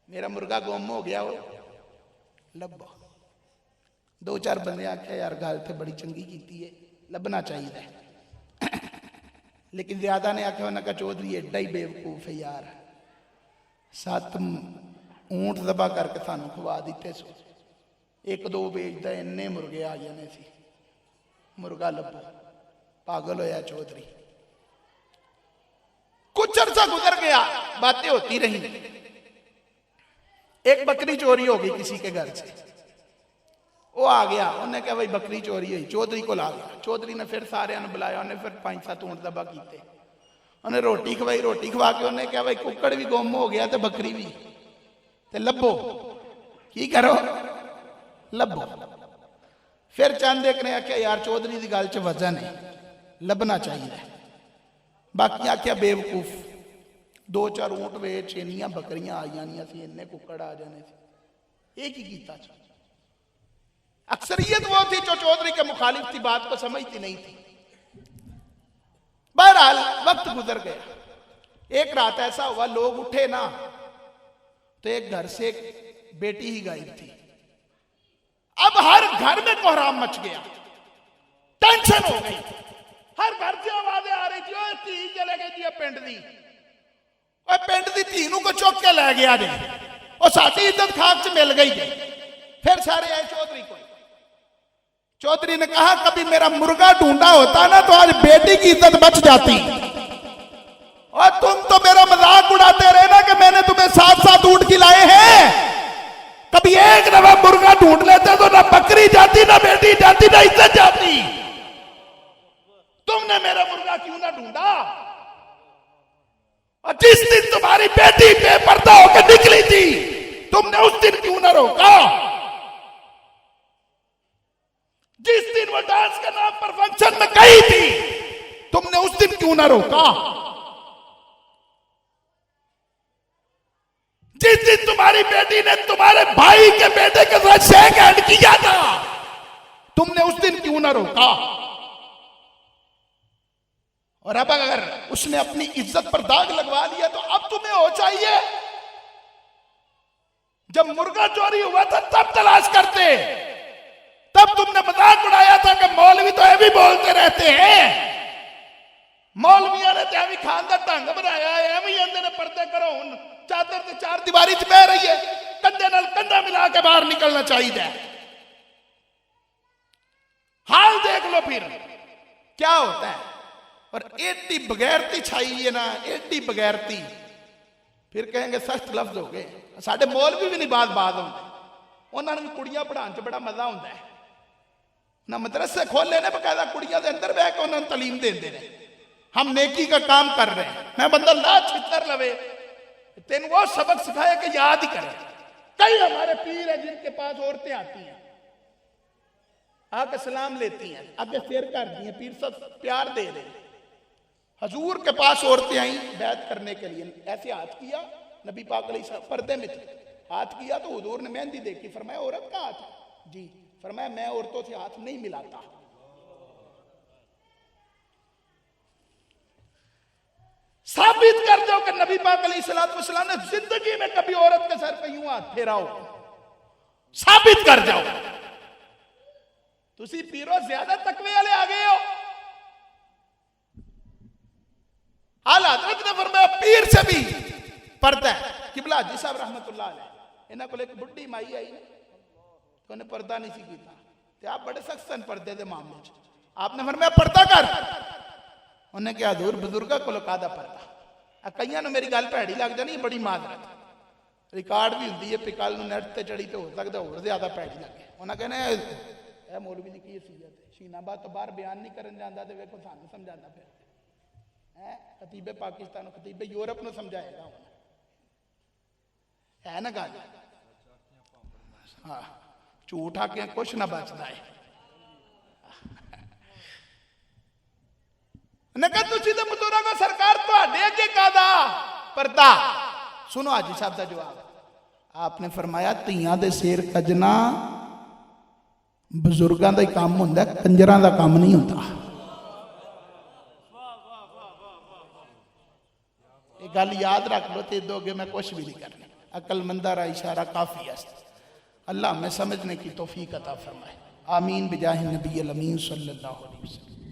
मेरा मुर्गा गुम हो गया वो लब्बो। 2-4 बंदे आखे यार गल तो बड़ी चंगी की है, लभना चाहिए। लेकिन ज्यादा ने आख्या उन्हें कहा चौधरी एडा ही बेवकूफ है यार, 7 ऊंट दबा करके सानू खवा दिते सो, 1-2 बेचता इन्ने मुर्गे आ जाने सी, मुर्गा लभो। पागल होया चौधरी। कुछ अरसा गुजर गया, बातें होती रही। एक बकरी चोरी हो गई किसी के घर से, वो आ गया, उन्हें कहा भाई बकरी चोरी हुई, चौधरी को ला गया। चौधरी ने फिर सारे बुलाया, उन्हें फिर 5-7 ऊंट दबा किए, उन्हें रोटी खवाई। रोटी खवा के उन्हें कहा भाई कुक्कड़ भी गुम हो गया तो बकरी भी, तो लभो की करो, लभो। फिर चंद एक ने आख्या यार चौधरी की गल च वजन है, लभना चाहिए। बाकी आख्या बेवकूफ, 2-4 ऊंट वेच इनिया बकरियां आ जानिया सी, इन्ने कुक्कड़ आ जाने सी, एक ही कीता। अक्सरियत वो थी जो चौधरी के मुखालिफ थी, बात को समझती नहीं थी। बहरहाल वक्त गुजर गया। एक रात ऐसा हुआ, लोग उठे ना तो एक घर से एक बेटी ही गायब थी। अब हर घर में कोहराम मच गया, टेंशन हो गई। हर घर से आवाजें आ रही थी, ओए धी चले गई जी पिंड दी, ओए पिंड दी धी नूं को चुक के लै गया जी, और साडी इज्जत खाक च मिल गई जी। फिर सारे आए चौधरी को। चौधरी ने कहा कभी मेरा मुर्गा ढूंढा होता ना तो आज बेटी की इज्जत बच जाती, और तुम तो मेरा मजाक उड़ाते रहे ना कि मैंने तुम्हें 7-7 ऊंट खिलाए हैं। कभी एक दफा मुर्गा ढूंढ लेते तो ना बकरी जाती, ना बेटी जाती, ना इज्जत जाती। तुमने मेरा मुर्गा क्यों ना ढूंढा? और जिस दिन तुम्हारी बेटी बेपर्दा होकर निकली थी, तुमने उस दिन क्यों ना रोका? जिस दिन वो डांस के नाम पर फंक्शन में गई थी, तुमने उस दिन क्यों ना रोका? जिस दिन तुम्हारी बेटी ने तुम्हारे भाई के बेटे के साथ शेक हैंड किया था, तुमने उस दिन क्यों ना रोका? और अब अगर उसने अपनी इज्जत पर दाग लगवा लिया तो अब तुम्हें हो चाहिए, जब मुर्गा चोरी हुआ था तब तलाश करते। तब तुमने मजाक उड़ाया था कि मौलवी तो ये भी बोलते रहते हैं, मौलविया ने तो भी खान का ढंग बनाया है, एवं आंदे ने पर्दे करो, हुन चादर ते 4 दीवारी च बह रही है, कंधे नाल कंधा मिला के बाहर निकलना चाहिए। हाल देख लो फिर क्या होता है। और एडी बगैरती छाई है ना, एडी बगैरती, फिर कहेंगे सख्त लफ्ज हो गए। साडे मौलवी भी नहीं बात होंगे, उन्होंने भी कुड़ियां पढ़ाने च बड़ा मजा आता है ना। मदरसे खोले ने बकायदा, कुड़ियां के अंदर बह के उन्होंने तालीम देते हैं, हम नेकी का काम कर रहे हैं। मैं बंदा ला छितर लवे तेन वो सबक सिखाया कि याद ही करें। कई हमारे पीर है जिनके पास औरतें आती हैं, आके सलाम लेती हैं, आगे शेर कर दी हैं, पीर सब प्यार दे रहे हैं। हजूर के पास औरतें आई बैत करने के लिए, ऐसे हाथ किया, नबी पाक अलैहिस्सलाम पर्दे में थे, हाथ किया तो हुजूर ने मेहंदी देखी, फरमाया औरत का हाथ है जी, फरमाया मैं औरतों से हाथ नहीं मिलाता। साबित कर दो कि नबी पाक अलैहिस्सलाम ने जिंदगी में कभी औरत के सर पे यूं हाथ फेरा हो, साबित कर जाओ। तुसी पीरो ज्यादा तकवे वाले आ गए हो। आला हज़रत ने फरमाया पीर से भी पर्दा है। किबला हाजी साहब रहमतुल्लाह अलैह, इन्हां को एक बुढ़ी माई आई तो उन्हें पर्दा नहीं सी कीता, ते आप बड़े सख्त सन पर्दे के मामले च। आपने फरमाया पर्दा कर, उन्हें क्या हजूर बुजुर्गा को कादा पर्दा। कईयां नूं मेरी गल भैड़ी लग जानी, बड़ी माजरत, रिकॉर्ड भी हुंदी है, पिकल नूं नेट ते चढ़ी तो हो सकदा होर ज्यादा भैड़ी लगे। उन्हें कहना ए मौलवी दी की हैसियत है, शीनाबाद तो बाहर बयान नहीं करन जांदा ते वेखो सानूं समझांदा फिर है। खतीबे पाकिस्तान, खतीबे यूरोप नूं समझाएगा है ना गल। हाँ, झूठ आके कुछ ना बचता है। सरकार कादा पर्दा। सुनो हाजी साहब का जवाब, आपने फरमाया धीआं दे सिर कजना बजुर्गों का काम होंदा, कंजरां दा काम नहीं होता। ये गल याद रख लो, ते दो अगे मैं कुछ भी नहीं करना। अकलमंदा रा इशारा काफी है। अल्लाह हमें समझने की तौफीक अता फरमाए। आमीन बिजाहि नबी अमीन सल्लल्लाहु अलैहि वसल्लम।